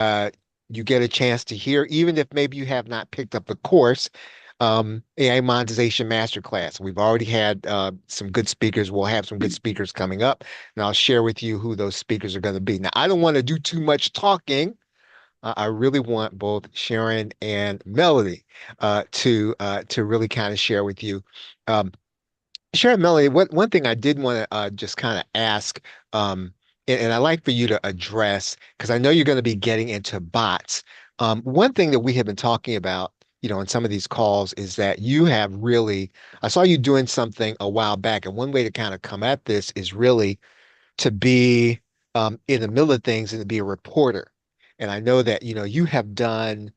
you get a chance to hear, even if maybe you have not picked up the course, AI Monetization Masterclass. We've already had some good speakers. We'll have some good speakers coming up, and I'll share with you who those speakers are going to be. Now, I don't want to do too much talking. I really want both Sharon and Melody to really kind of share with you. Um, Sharon, Melody, one thing I did want to just kind of ask, and I'd like for you to address, because I know you're going to be getting into bots. One thing that we have been talking about, in some of these calls is that you have really, I saw you doing something a while back, and one way to kind of come at this is really to be in the middle of things and to be a reporter. And I know that, you have done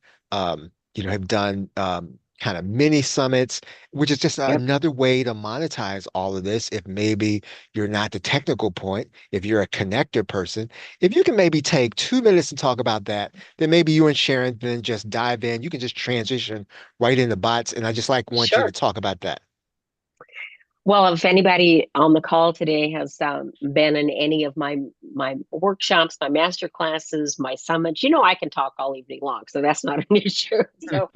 kind of mini summits, which is just Yep, another way to monetize all of this. If maybe you're not the technical point, if you're a connector person, if you can maybe take 2 minutes and talk about that, then maybe you and Sharon then just dive in. You can just transition right into bots. And I just want you to sure. talk about that. Well, if anybody on the call today has been in any of my workshops, my master classes, my summits, I can talk all evening long, so that's not an issue. So,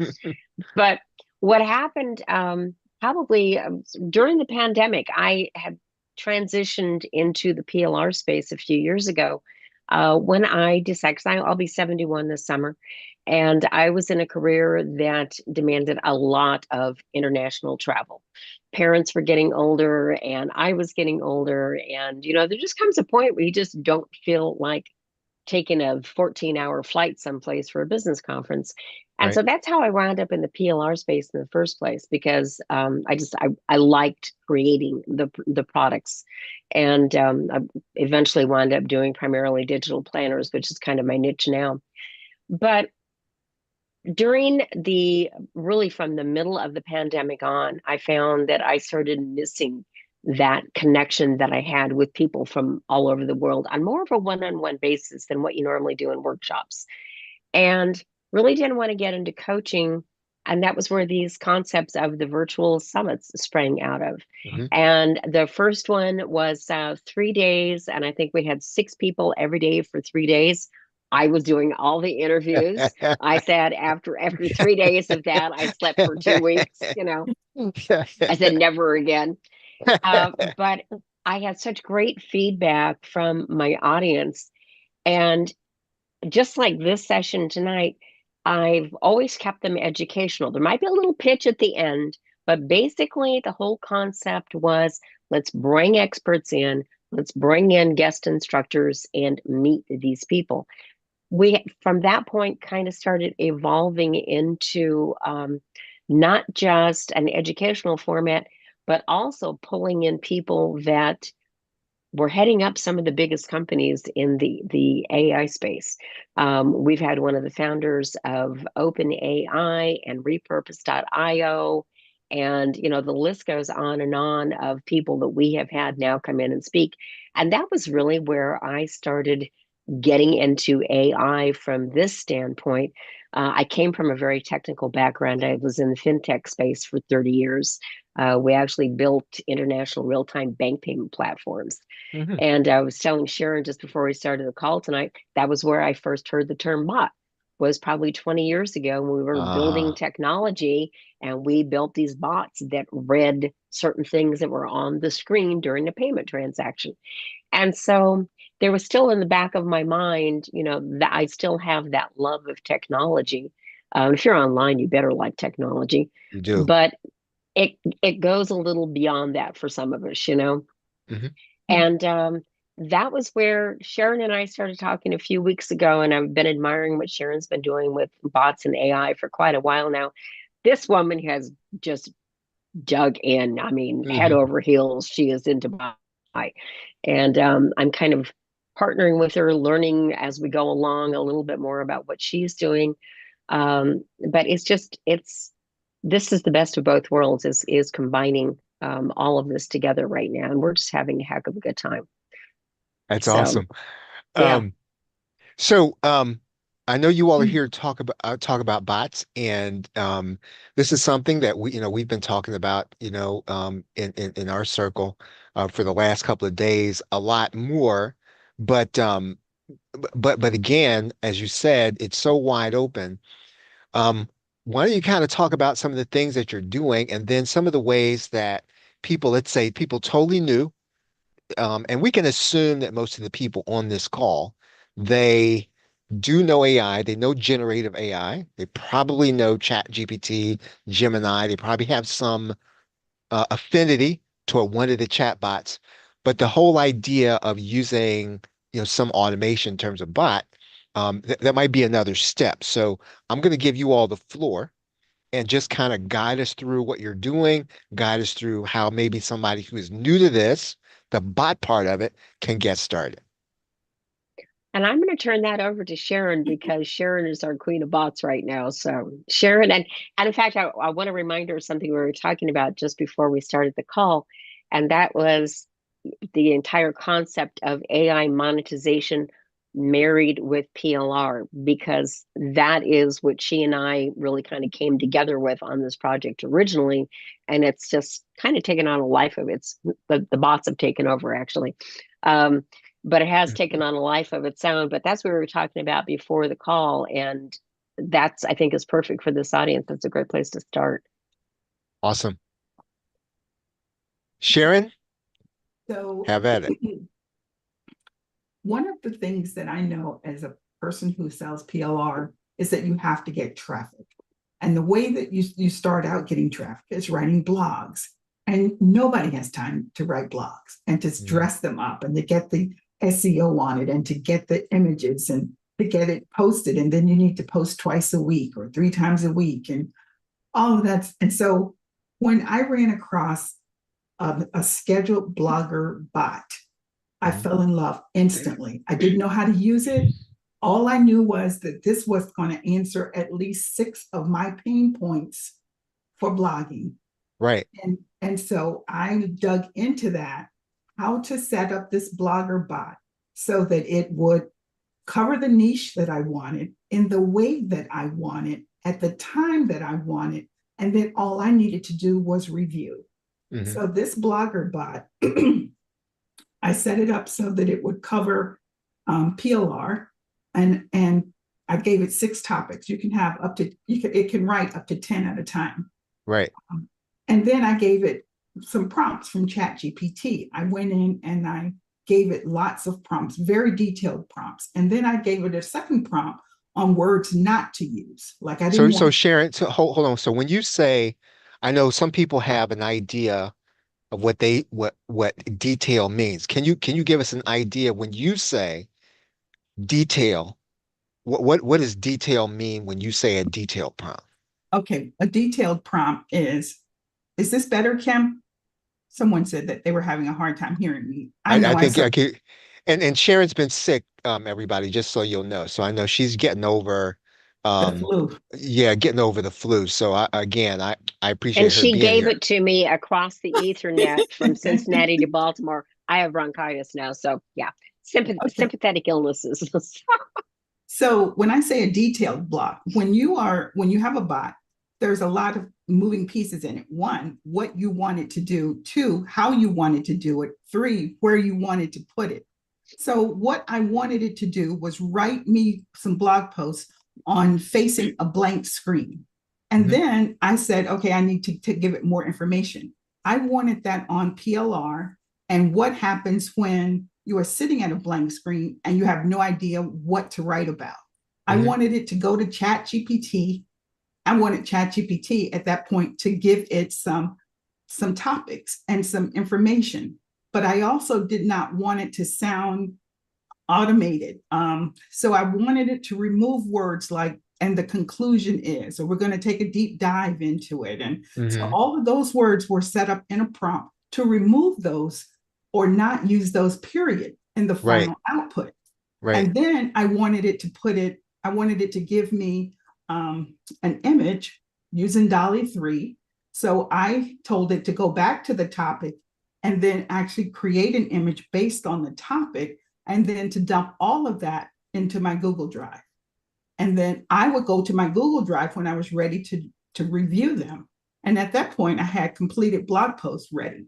but what happened probably during the pandemic, I had transitioned into the PLR space a few years ago when I decided, because I'll be 71 this summer, and I was in a career that demanded a lot of international travel. Parents were getting older, and I was getting older, and there just comes a point where you just don't feel like taking a 14-hour flight someplace for a business conference. And Right. so that's how I wound up in the PLR space in the first place, because I liked creating the products, and I eventually wound up doing primarily digital planners, which is kind of my niche now. But during the really from the middle of the pandemic on, I found that I started missing that connection that I had with people from all over the world on more of a one-on-one basis than what you normally do in workshops. And really didn't want to get into coaching. And that was where these concepts of the virtual summits sprang out of. Mhm. And the first one was 3 days. And I think we had six people every day for 3 days. I was doing all the interviews. I said after 3 days of that, I slept for 2 weeks. I said never again. But I had such great feedback from my audience. And just like this session tonight, I've always kept them educational. There might be a little pitch at the end, but basically the whole concept was let's bring experts in, let's bring in guest instructors and meet these people. We, from that point, kind of started evolving into not just an educational format, but also pulling in people that we're heading up some of the biggest companies in the AI space. We've had one of the founders of OpenAI and Repurpose.io, and the list goes on of people that we have had now come in and speak. And that was really where I started getting into AI from this standpoint. I came from a very technical background. I was in the fintech space for 30 years. We actually built international real time bank payment platforms. Mhm. And I was telling Sharon just before we started the call tonight, that was where I first heard the term bot, was probably 20 years ago when we were building Uh-huh. technology, and we built these bots that read certain things that were on the screen during the payment transaction. And so there was still in the back of my mind, that I still have that love of technology. If you're online, you better like technology, You do. but it goes a little beyond that for some of us. Mhm. And that was where Sharon and I started talking a few weeks ago, and I've been admiring what Sharon's been doing with bots and AI for quite a while now. This woman has just dug in. I mean, head Mhm. over heels. She is into bot, and I'm kind of partnering with her, learning as we go along a little bit more about what she's doing. But it's this is the best of both worlds. Is combining all of this together right now, and we're just having a heck of a good time. That's So awesome. yeah. Um, so I know you all are here to talk about bots, and this is something that we've been talking about, in our circle for the last couple of days, a lot more. But but again, as you said, it's so wide open. Um, why don't you kind of talk about some of the things that you're doing and then some of the ways that people, let's say people totally new, and we can assume that most of the people on this call, they do know AI, they know generative AI, they probably know Chat GPT, Gemini, they probably have some affinity toward one of the chatbots. But the whole idea of using, some automation in terms of bot, that might be another step. So I'm going to give you all the floor and just kind of guide us through what you're doing, guide us through how maybe somebody who is new to this, the bot part of it, can get started. And I'm going to turn that over to Sharon because Sharon is our queen of bots right now. So Sharon, and in fact, I want to remind her of something we were talking about just before we started the call, and that was the entire concept of AI monetization married with PLR, because that is what she and I really kind of came together with on this project originally. And it's just kind of taken on a life of its, the bots have taken over actually. Um, but it has taken on a life of its own. But that's what we were talking about before the call. And that's, I think, is perfect for this audience. That's a great place to start. Awesome. Sharon, So, have at it. one of the things that I know as a person who sells PLR is that you have to get traffic. And the way that you start out getting traffic is writing blogs. And nobody has time to write blogs and to Mhm. dress them up and to get the SEO on it and to get the images and to get it posted. And then you need to post twice a week or 3 times a week and all of that. And so when I ran across a scheduled blogger bot, I Mhm. fell in love instantly. I didn't know how to use it. All I knew was that this was going to answer at least 6 of my pain points for blogging. Right. And so I dug into that, how to set up this blogger bot so that it would cover the niche that I wanted in the way that I wanted at the time that I wanted. And then all I needed to do was review. Hmm. So this blogger bot, I set it up so that it would cover PLR, and I gave it 6 topics. You can have up to it can write up to 10 at a time. Right. And then I gave it some prompts from Chat GPT. I went in and I gave it lots of prompts, very detailed prompts. And then I gave it a second prompt on words not to use. Like I So, didn't so want. Sharon, so hold on. So when you say, I know some people have an idea of what detail means. Can you give us an idea when you say detail? What does detail mean when you say a detailed prompt? Okay, a detailed prompt is this better, Kim? Someone said that they were having a hard time hearing me. I I know I think I said could, and Sharon's been sick, everybody, just so you'll know. So I know she's getting over, the um, flu. yeah, getting over the flu. So I And appreciate her she being gave here. it to me across the Ethernet from Cincinnati to Baltimore. I have bronchitis now. So, yeah, Okay. sympathetic illnesses. So when I say a detailed block, when you have a bot, there's a lot of moving pieces in it. One, what you want it to do. Two, how you want it to do it. Three, where you wanted to put it. So what I wanted it to do was write me some blog posts on facing a blank screen. And Hmm. then I said, okay, I need to give it more information. I wanted that on PLR and what happens when you are sitting at a blank screen and you have no idea what to write about. I Hmm. wanted it to go to Chat GPT. I wanted Chat GPT at that point to give it some topics and some information. But I also did not want it to sound automated. So I wanted it to remove words like, and the conclusion is, or we're going to take a deep dive into it. And so Hmm. all of those words were set up in a prompt to remove those or not use those, period, in the Right. final output. Right. And then I wanted it to give me an image using Dolly 3. So I told it to go back to the topic and then actually create an image based on the topic and then to dump all of that into my Google Drive. And then I would go to my Google Drive when I was ready to review them. And at that point, I had completed blog posts ready.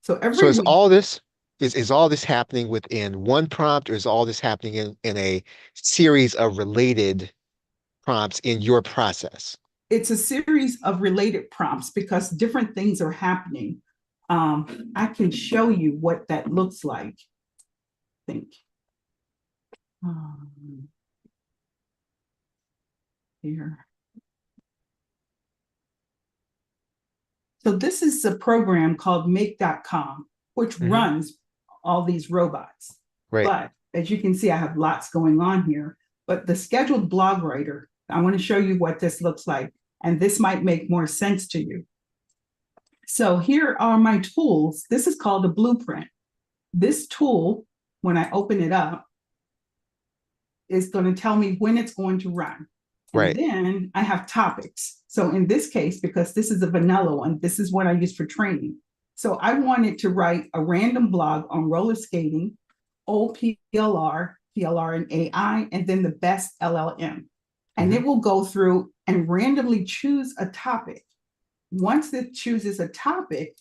So So every is week, all this is all this happening within one prompt, or is all this happening in a series of related prompts in your process? It's a series of related prompts because different things are happening. I can show you what that looks like. I think. Here. So this is a program called make.com, which runs all these robots. Right. But as you can see, I have lots going on here. But the scheduled blog writer, I want to show you what this looks like. And this might make more sense to you. So here are my tools. This is called a blueprint. This tool, when I open it up, is going to tell me when it's going to run. Right. And then I have topics. So in this case, because this is a vanilla one, this is what I use for training. So I wanted to write a random blog on roller skating, OPLR, PLR and AI, and then the best LLM. And it will go through and randomly choose a topic. Once it chooses a topic,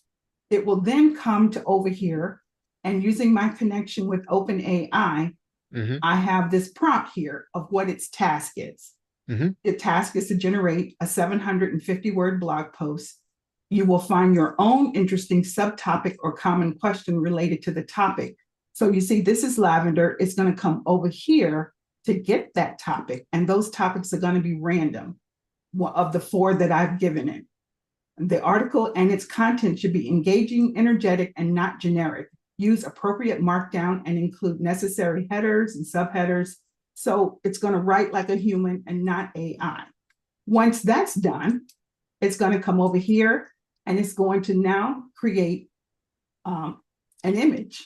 it will then come to over here, and using my connection with OpenAI, I have this prompt here of what its task is. The task is to generate a 750-word blog post. You will find your own interesting subtopic or common question related to the topic. So you see, this is lavender. It's going to come over here to get that topic. And those topics are going to be random of the 4 that I've given it. The article and its content should be engaging, energetic, and not generic. Use appropriate markdown and include necessary headers and subheaders. So it's going to write like a human and not AI. Once that's done, it's going to come over here and it's going to now create an image.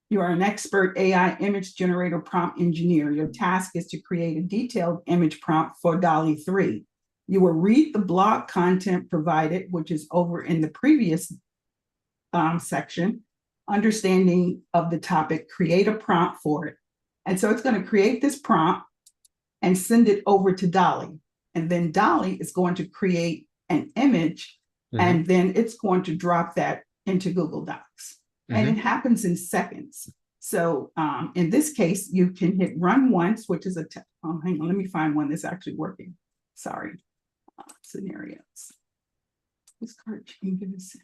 You are an expert AI image generator prompt engineer. Your task is to create a detailed image prompt for DALL-E 3. You will read the blog content provided, which is over in the previous section, understanding of the topic, create a prompt for it. And so it's going to create this prompt and send it over to DALL-E. And then DALL-E is going to create an image, and then it's going to drop that into Google Docs. And it happens in seconds. So in this case, you can hit run once, which is hang on, let me find one that's actually working. Sorry. Scenarios. This card changes.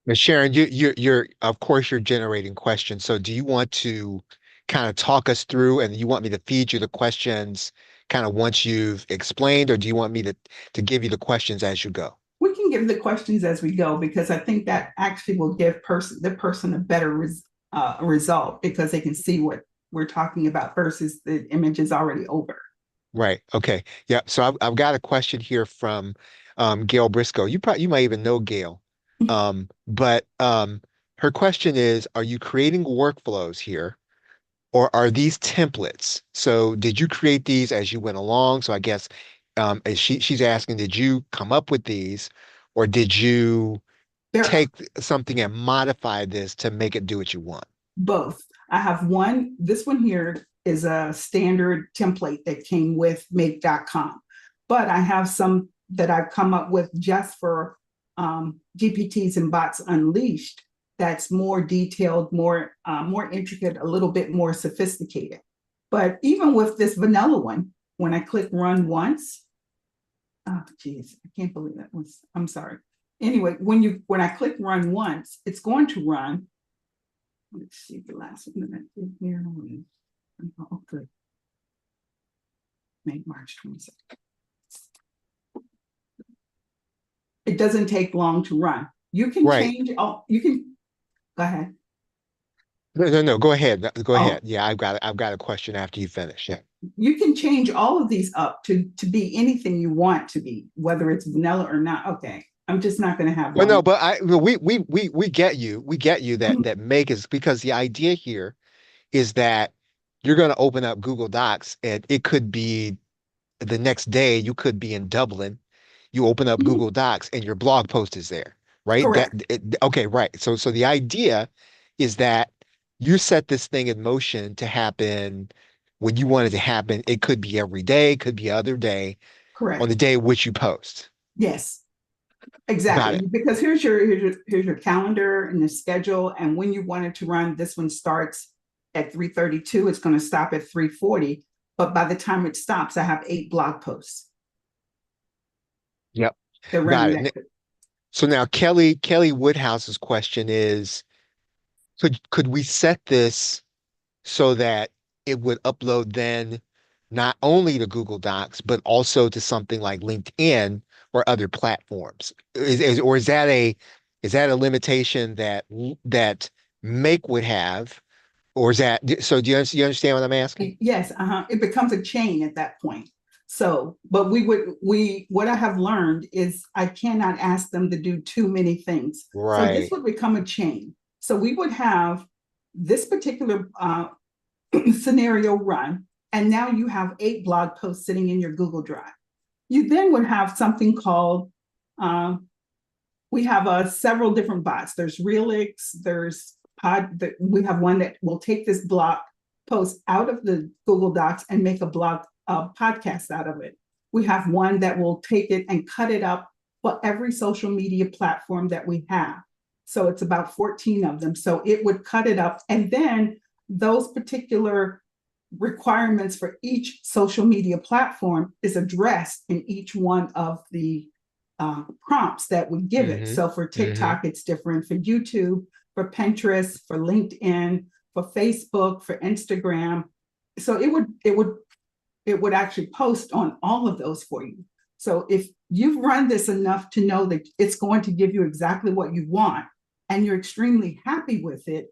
Now, Sharon, you're of course you're generating questions. So do you want to kind of talk us through, and you want me to feed you the questions kind of once you've explained, or do you want me to give you the questions as you go? We can give the questions as we go, because I think that actually will give the person a better result, because they can see what we're talking about versus the image is already over. Right. Okay. Yeah. So I've got a question here from Gail Briscoe. You might even know Gail. But her question is, are you creating workflows here, or are these templates? So did you create these as you went along? So I guess she's asking, did you come up with these, or did you take something and modify this to make it do what you want? Both. I have one. This one here is a standard template that came with make.com, but I have some that I've come up with just for GPTs and Bots Unleashed. That's more detailed, more intricate, a little bit more sophisticated. But even with this vanilla one, when I click run once, oh geez, I can't believe that was. I'm sorry. Anyway, when I click run once, it's going to run. Let's see the last one that I did here. Oh, good. May March 22nd. It doesn't take long to run. You can change. Oh, you can go ahead. No. Go ahead. Go ahead. Yeah, I've got a question after you finish. Yeah. You can change all of these up to be anything you want to be, whether it's vanilla or not. Okay. I'm just not going to have. Well, no, but we get you. We get you that make is, because the idea here is that you're going to open up Google Docs, and it could be the next day. You could be in Dublin. You open up Google Docs and your blog post is there, right? Correct. Okay, right. So the idea is that you set this thing in motion to happen when you want it to happen. It could be every day, could be other day on the Correct. day which you post. Yes, Got exactly. it. Because here's your calendar and the schedule, and when you want it to run, this one starts at 3:32. It's going to stop at 3:40. But by the time it stops, I have 8 blog posts. Yep. They're Got running it. that. So now Kelly Woodhouse's question is, could we set this so that it would upload then not only to Google Docs, but also to something like LinkedIn or other platforms? Or is that a limitation that Make would have? Or is that so? You understand what I'm asking? Yes, it becomes a chain at that point. So, but what I have learned is I cannot ask them to do too many things. So this Right. would become a chain. So we would have this particular scenario run, and now you have 8 blog posts sitting in your Google Drive. You then would have something called uh, we have several different bots. There's Relix, there's we have one that will take this blog post out of the Google Docs and make a blog podcast out of it. We have one that will take it and cut it up for every social media platform that we have. So it's about 14 of them. So it would cut it up. And then those particular requirements for each social media platform is addressed in each one of the prompts that we give it. Mm-hmm. So for Mm-hmm. TikTok, it's different. For YouTube, for Pinterest, for LinkedIn, for Facebook, for Instagram. So it would actually post on all of those for you. So if you've run this enough to know that it's going to give you exactly what you want and you're extremely happy with it,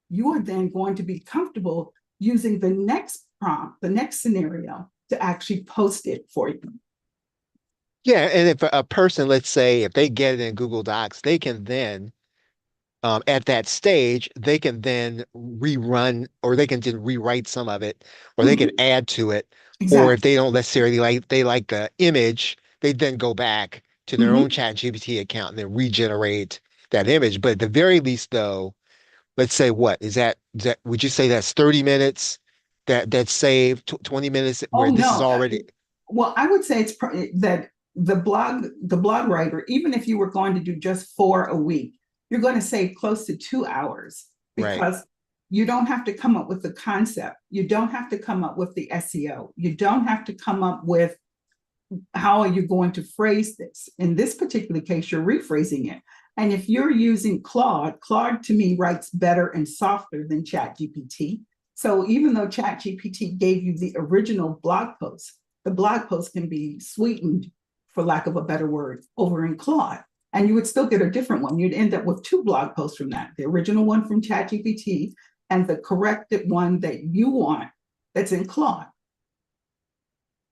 you are then going to be comfortable using the next prompt, the next scenario to actually post it for you. Yeah, and if a person, let's say, if they get it in Google Docs, they can then at that stage, they can then rerun or they can just rewrite some of it or they can Mhm. add to it. Or if Exactly. they don't necessarily they like the image, they then go back to their own Mhm. Chat GPT account and then regenerate that image. But at the very least, though, let's say what is that would you say that's 30 minutes that's saved, 20 minutes Oh where this is no. already Well, I would say that the blog writer, even if you were going to do just 4 a week, you're going to save close to 2 hours right. because you don't have to come up with the concept. You don't have to come up with the SEO. You don't have to come up with how are you going to phrase this. In this particular case, you're rephrasing it. And if you're using Claude to me writes better and softer than ChatGPT. So even though ChatGPT gave you the original blog post, the blog post can be sweetened, for lack of a better word, over in Claude. And you would still get a different one. You'd end up with 2 blog posts from that, the original one from ChatGPT and the corrected one that you want that's in Claude.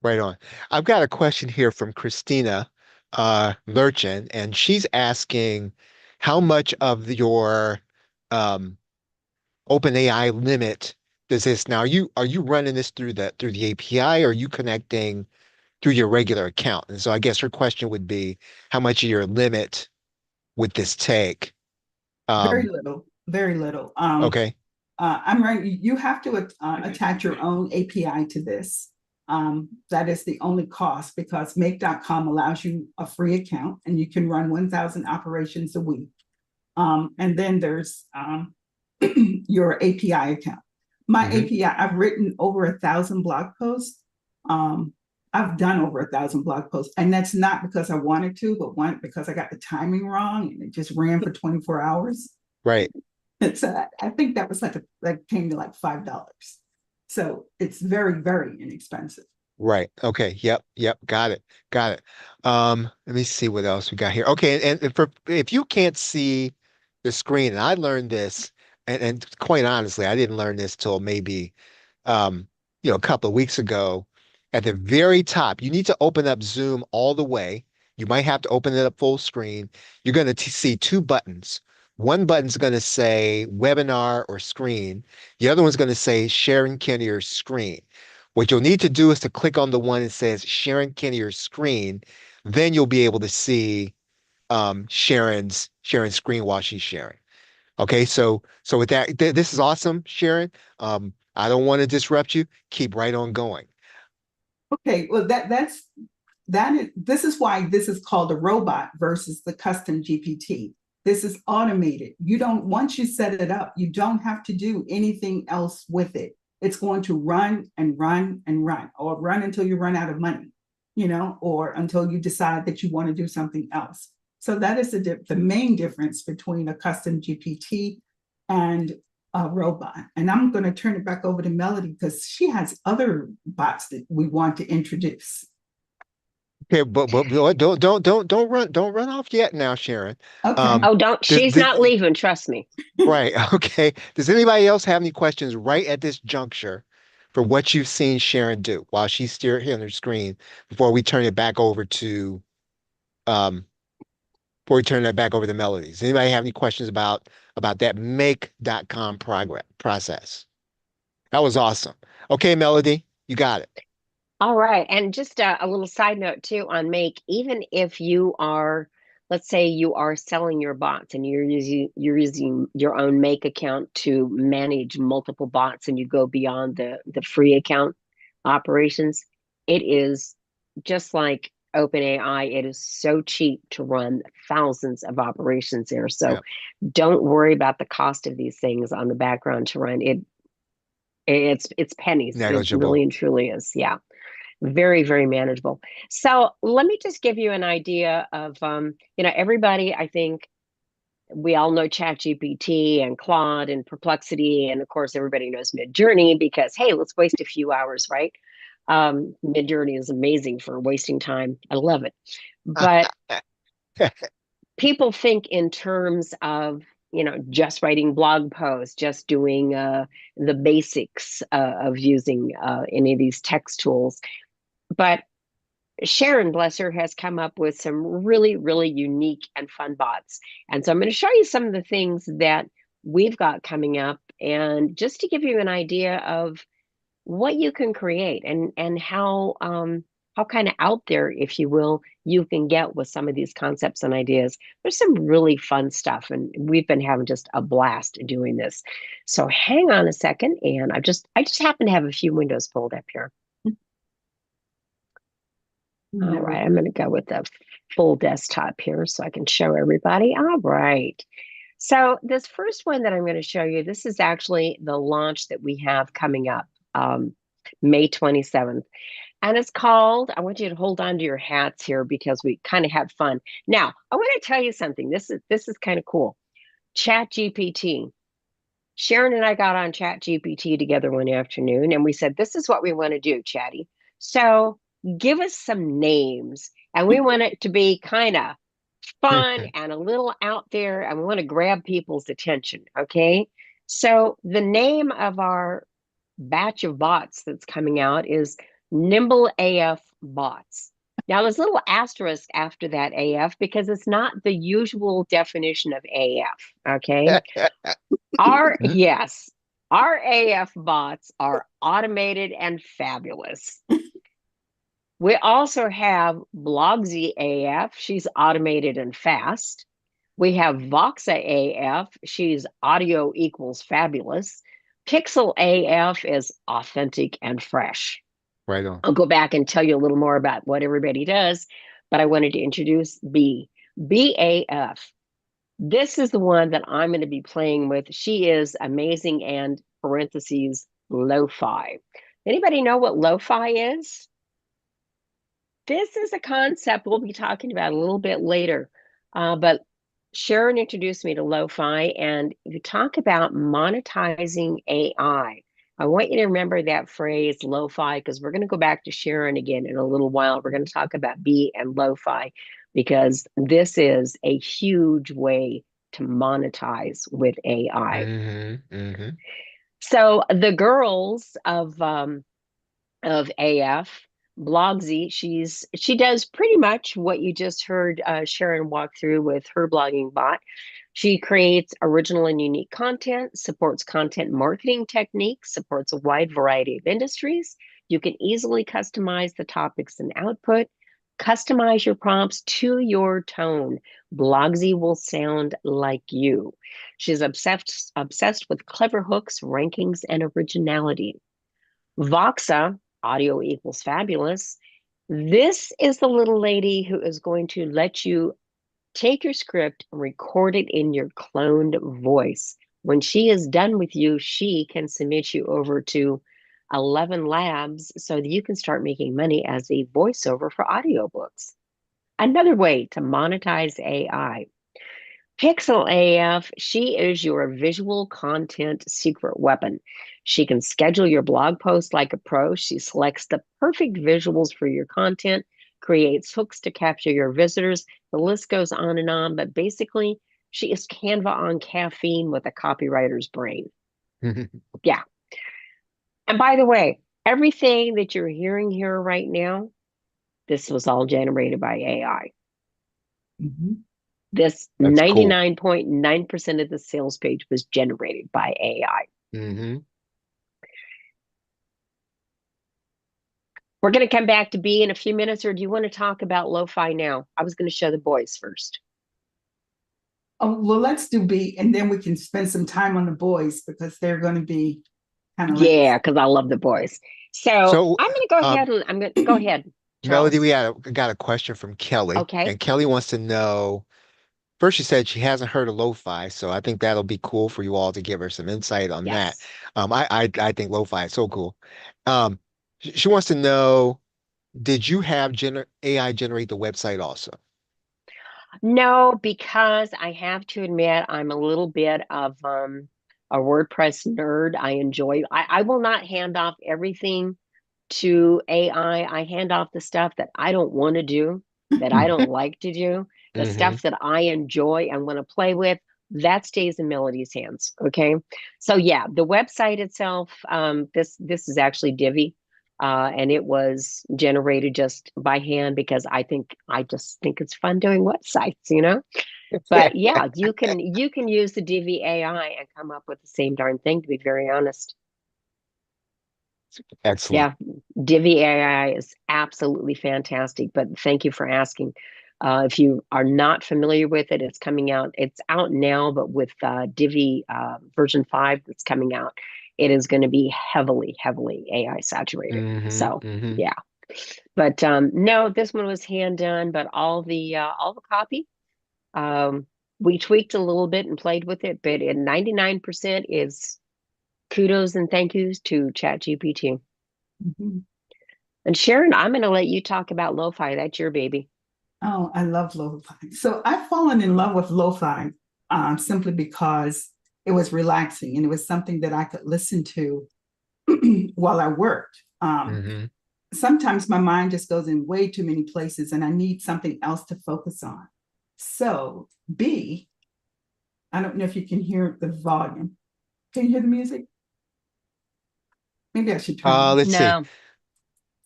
Right on. I've got a question here from Christina Lurchin, and she's asking how much of your um, OpenAI limit does this now? Are you running this through the API or are you connecting through your regular account? And so I guess her question would be how much of your limit would this take? Very Um, little, very little. okay, I'm right. You have to attach your own API to this. That is the only cost because make.com allows you a free account and you can run 1,000 operations a week. And then there's your API account. My hmm API, I've written over 1,000 blog posts. Um, I've done over 1,000 blog posts, and that's not because I wanted to, but one because I got the timing wrong and it just ran for 24 hours. right. So I think that was that came to like $5. So it's very, very inexpensive. Right. Okay. Yep. Yep. Got it. Got it. Let me see what else we got here. Okay. And for if you can't see the screen, and I learned this, and quite honestly, I didn't learn this till maybe um, a couple of weeks ago. At the very top, you need to open up Zoom all the way. You might have to open it up full screen. You're going to see 2 buttons. One button's going to say webinar or screen. The other one's going to say Sharon Kinnier screen. What you'll need to do is to click on the one that says Sharon Kinnier screen. Then you'll be able to see Sharon's screen while she's sharing. Okay, so with that, this is awesome, Sharon. I don't want to disrupt you. Keep right on going. Okay, well this is why this is called a robot versus the custom GPT. This is automated. You don't Once you set it up, you don't have to do anything else with it. It's going to run and run and run, or run until you run out of money, or until you decide that you want to do something else. So that is the main difference between a custom GPT and a robot. And I'm going to turn it back over to Melody because she has other bots that we want to introduce. Okay, but don't run off yet now, Sharon. Okay. Um, Oh, don't. this, She's this, not leaving. Trust me. right, okay. Does anybody else have any questions right at this juncture for what you've seen Sharon do while she's still here on her screen before we turn it back over to um before we turn that back over to Melody? Does anybody have any questions about that make.com progress process? That was awesome. Okay, Melody, you got it. All right. And just a little side note too on Make, even if you are, let's say you are selling your bots and you're using your own Make account to manage multiple bots and you go beyond the free account operations, it is just like OpenAI, it is so cheap to run thousands of operations there. So Yeah, don't worry about the cost of these things on the background to run. It's pennies. It negligible. really and truly is. Yeah, very, very manageable. So let me just give you an idea of, everybody, I think we all know ChatGPT and Claude and Perplexity. And of course, everybody knows Midjourney because, hey, let's waste a few hours, right? Midjourney is amazing for wasting time. I love it. But people think in terms of, just writing blog posts, just doing the basics of using any of these text tools. But Sharon, bless her, has come up with some really, really unique and fun bots. And so I'm going to show you some of the things that we've got coming up, and just to give you an idea of what you can create and how kind of out there, if you will, you can get with some of these concepts and ideas. There's some really fun stuff, and we've been having just a blast doing this. So hang on a second, and I just happen to have a few windows pulled up here. All right, I'm going to go with the full desktop here so I can show everybody. All right. So this first one that I'm going to show you, this is actually the launch that we have coming up, May 27th. And it's called, I want you to hold on to your hats here because we kind of have fun. Now, I want to tell you something. This is kind of cool. Chat GPT. Sharon and I got on Chat GPT together one afternoon and we said, this is what we want to do, Chatty. So give us some names. And we want it to be kind of fun and a little out there. And we want to grab people's attention. Okay. So the name of our batch of bots that's coming out is Nimble AF Bots. Now, there's a little asterisk after that AF because it's not the usual definition of AF. Okay. Yes, our AF bots are automated and fabulous. We also have Blogsy AF. She's automated and fast. We have Voxa AF. She's audio equals fabulous. Pixel AF is authentic and fresh. Right on. I'll go back and tell you a little more about what everybody does, but I wanted to introduce BAF. This is the one that I'm going to be playing with. She is amazing and parentheses lo-fi. Anybody know what lo-fi is? This is a concept we'll be talking about a little bit later. But Sharon introduced me to lo-fi, and you talk about monetizing AI. I want you to remember that phrase lo-fi because we're going to go back to Sharon again in a little while. We're going to talk about B and lo-fi because this is a huge way to monetize with AI. So the girls of AF, Blogsy, she does pretty much what you just heard Sharon walk through with her blogging bot. She creates original and unique content, supports content marketing techniques, supports a wide variety of industries. You can easily customize the topics and output. Customize your prompts to your tone. Blogsy will sound like you. She's obsessed with clever hooks, rankings, and originality. Voxa, audio equals fabulous. This is the little lady who is going to let you take your script and record it in your cloned voice. When she is done with you, she can submit you over to 11 labs so that you can start making money as a voiceover for audiobooks. Another way to monetize AI. Pixel AF, she is your visual content secret weapon. She can schedule your blog post like a pro. She selects the perfect visuals for your content, creates hooks to capture your visitors. The list goes on, but basically, she is Canva on caffeine with a copywriter's brain. Yeah. And by the way, everything that you're hearing here right now, this was all generated by AI. Mhm. This That's cool. 99.9% of the sales page was generated by AI. Mm-hmm. We're going to come back to B in a few minutes, or do you want to talk about lo-fi now? I was going to show the boys first. Oh, well, let's do B, and then we can spend some time on the boys because they're going to be kind of like. Yeah, because I love the boys. So So, I'm going to go ahead and I'm going to go ahead, Melody, Charles. we got a question from Kelly, Okay. and Kelly wants to know. First, she said she hasn't heard of lo-fi, so I think that'll be cool for you all to give her some insight on that. Yes. I think lo-fi is so cool. She wants to know, did you have AI generate the website also? No, because I have to admit I'm a little bit of a WordPress nerd. I will not hand off everything to AI. I hand off the stuff that I don't want to do, that I don't like to do, the Mm-hmm. stuff that I enjoy and want to play with. That stays in Melody's hands. Okay. So yeah, the website itself, this is actually Divi. And it was generated just by hand because I just think it's fun doing websites. But yeah, you can use the Divi AI and come up with the same darn thing, to be very honest. Excellent. Yeah, Divi AI is absolutely fantastic, but thank you for asking. If you are not familiar with it, it's coming out. It's out now, but with Divi version 5 that's coming out, it is going to be heavily, heavily AI saturated. Mm-hmm. So Mm-hmm. yeah, but no, this one was hand done, but all the copy, um, we tweaked a little bit and played with it, but in 99% is kudos and thank yous to ChatGPT. Mhm. And Sharon, I'm going to let you talk about lo-fi. That's your baby. Oh, I love lo-fi. So I've fallen in love with lo-fi simply because it was relaxing and it was something that I could listen to while I worked. Mm-hmm. Sometimes my mind just goes in way too many places and I need something else to focus on. So B, I don't know if you can hear the volume. Can you hear the music? Maybe I should turn it. Let's see. No,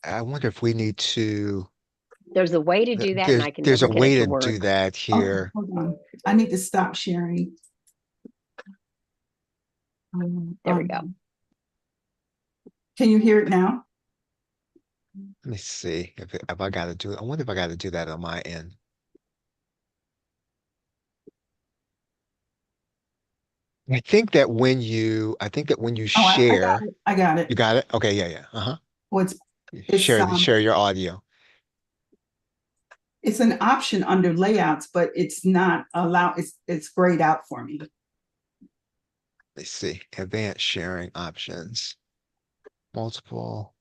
I wonder if we need to. there's a way to do that, and I can There's never a get it way to to do work. that Okay, here. hold on. I need to stop sharing. There we go. Can you hear it now? Let me see if I got to do it. I wonder if I got to do that on my end. I think that when you Oh, I got share, it. I got it. you got it? Okay, yeah, yeah. Uh-huh. Well, it's Share your audio. it's an option under layouts, but it's not allowed. It's grayed out for me. Let's see. Advanced sharing options. Multiple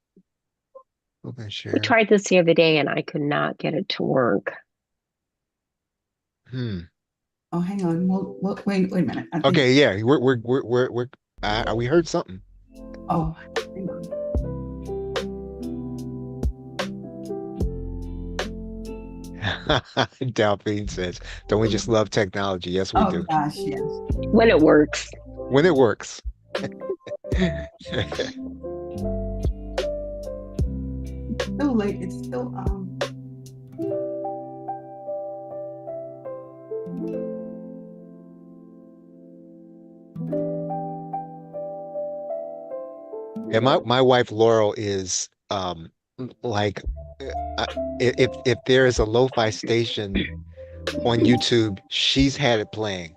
open We share. tried this the other day, and I could not get it to work. Hmm. Oh, hang on. Wait a minute. I think. Okay, yeah. We heard something. Oh, hang on. Delphine says, don't we just love technology? Yes, we Oh do. gosh, yes. When it works. When it works. Still late. It's still Yeah, my wife Laurel is like I- if there is a lo-fi station on YouTube, she's had it playing.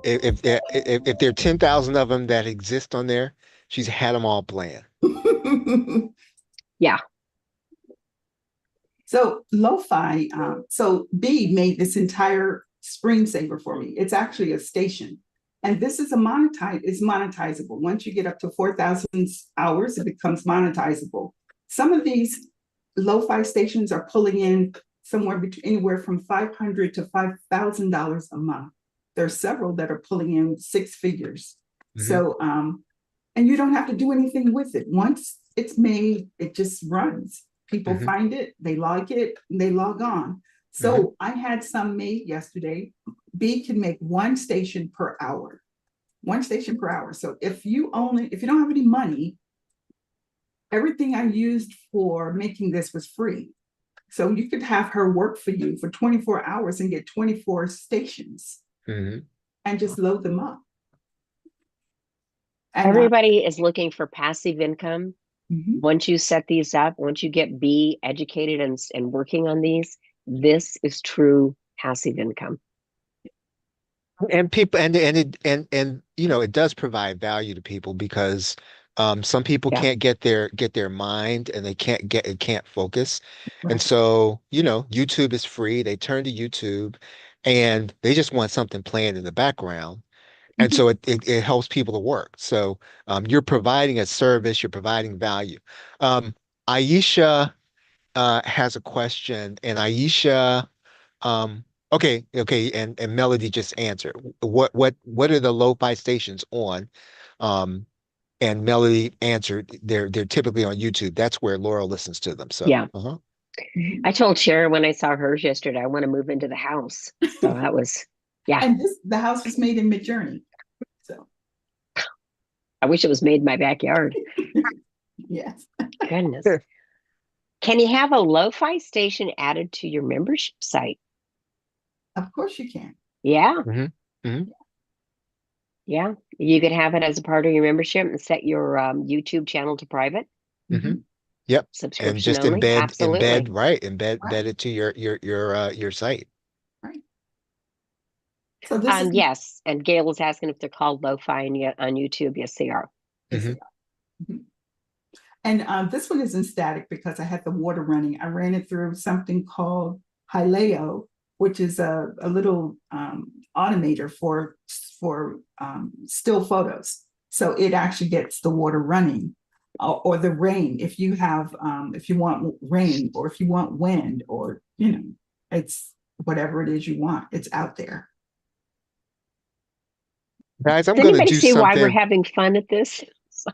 If there are 10,000 of them that exist on there, she's had them all playing. Yeah. So lo-fi, so B made this entire screensaver for me. It's actually a station. And this is it's monetizable. Once you get up to 4,000 hours, it becomes monetizable. Some of these lo-fi stations are pulling in somewhere between anywhere from $500 to $5,000 a month. There are several that are pulling in six figures. Hmm. So, and you don't have to do anything with it. Once it's made, it just runs. People Hmm. find it, they like it, they log on. Hmm. So I had some made yesterday. B can make one station per hour. One station per hour. So if you don't have any money, everything I used for making this was free. So you could have her work for you for 24 hours and get 24 stations Hmm. and just load them up. And Everybody is looking for passive income. mhm. Once you set these up, once you get B educated and working on these, this is true passive income. And people and you know, it does provide value to people because some people Yeah. can't get their mind and they can't focus. And Right. so, you know, YouTube is free. They turn to YouTube and they just want something playing in the background. And Mhm. so it helps people to work. So you're providing a service, you're providing value. Aisha has a question, and Aisha, okay, and Melody just answered. What are the lo-fi stations on? Um, and Melody answered, they're typically on YouTube. That's where Laura listens to them. So, Yeah. uh-huh. Mhm. I told Sharon when I saw hers yesterday, I want to move into the house. So that was, yeah, And the house was made in Midjourney. So I wish it was made in my backyard. yes, Goodness. Can you have a lo-fi station added to your membership site? of course you can. Yeah, Hmm. Hmm. yeah. You could have it as a part of your membership and set your YouTube channel to private, Hmm. Mhm. Yep. And subscription just only. embed, Absolutely. right, Right, embed it to your site. right. So this is Yes. And Gail was asking if they're called lo-fi on YouTube. Yes, they are. yes, Hmm. they are. Mhm. And this one isn't static because I had the water running. I ran it through something called Hileo, which is a little automator for still photos. So it actually gets the water running, or the rain. If you want rain, or if you want wind, or it's whatever it is you want. It's out there. Guys, Does anybody see why we're having fun at this? So,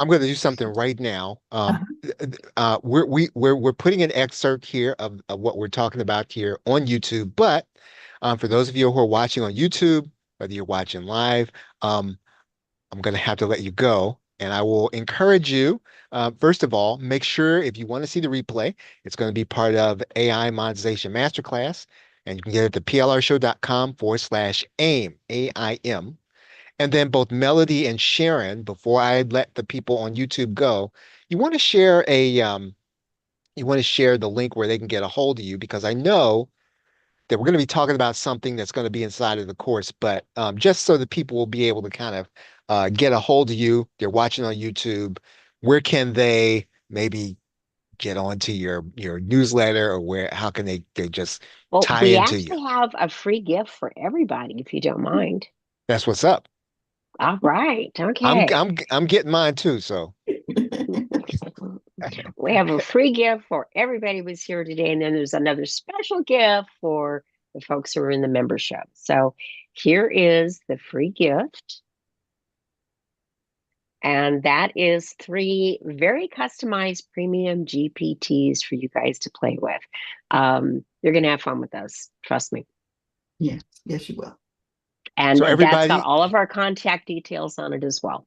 I'm going to do something right now. Uh-huh. We're putting an excerpt here of what we're talking about here on YouTube. But for those of you who are watching on YouTube, whether you're watching live, um, I'm going to have to let you go. And I will encourage you, first of all, make sure if you want to see the replay, it's going to be part of AI Monetization Masterclass. And you can get it at plrshow.com/AIM, AIM. And then both Melody and Sharon, before I let the people on YouTube go, you want to share you want to share the link where they can get a hold of you because I know that we're going to be talking about something that's going to be inside of the course, but just so that people will be able to kind of get a hold of you, they're watching on YouTube, where can they maybe get onto your newsletter or where how can they just well, tie we into you? actually have a free gift for everybody, if you don't mind. That's what's up. All right. I'm Okay. I'm I'm getting mine too, so We have a free gift for everybody who's here today, and then there's another special gift for the folks who are in the membership. So here is the free gift, and that is three very customized premium GPTs for you guys to play with. You're going to have fun with those, trust me. Yeah, yes, you will. so And that's got everybody. all of our contact details on it as well.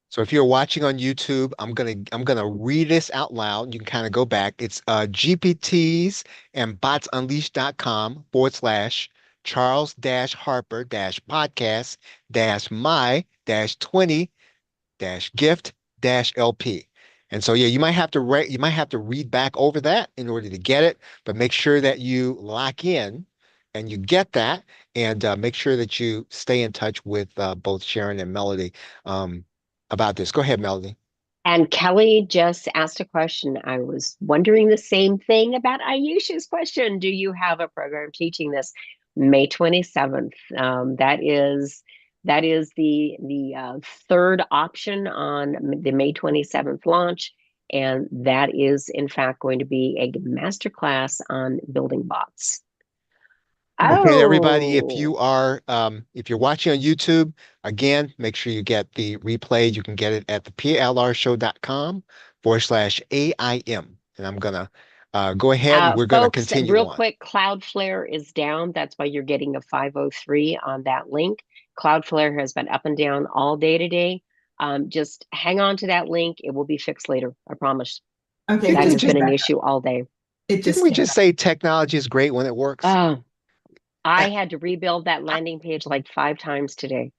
So if you're watching on YouTube, I'm gonna read this out loud. You can kind of go back. It's GPTs and botsunleashed.com/Charles-Harper-podcast-my-20-gift-LP. And so, yeah, you might have to read back over that in order to get it, but make sure that you lock in and you get that, and make sure that you stay in touch with both Sharon and Melody um, about this. Go ahead, Melody. And Kelly just asked a question. I was wondering the same thing about Ayesha's question. Do you have a program teaching this? May 27th. That is the third option on the May 27th launch. And that is, in fact, going to be a masterclass on building bots. Okay, everybody, Oh, if you're watching on YouTube, again, make sure you get the replay. You can get it at the plrshow.com/AIM. And I'm gonna go ahead and we're gonna folks, continue real on. quick, Cloudflare is down. That's why you're getting a 503 on that link. Cloudflare has been up and down all day today. Just hang on to that link. It will be fixed later. I promise. Okay, Didn't That we just has just been came an back. issue all day. It didn't just we came just back. say technology is great when it works? Oh, I had to rebuild that landing page like 5 times today.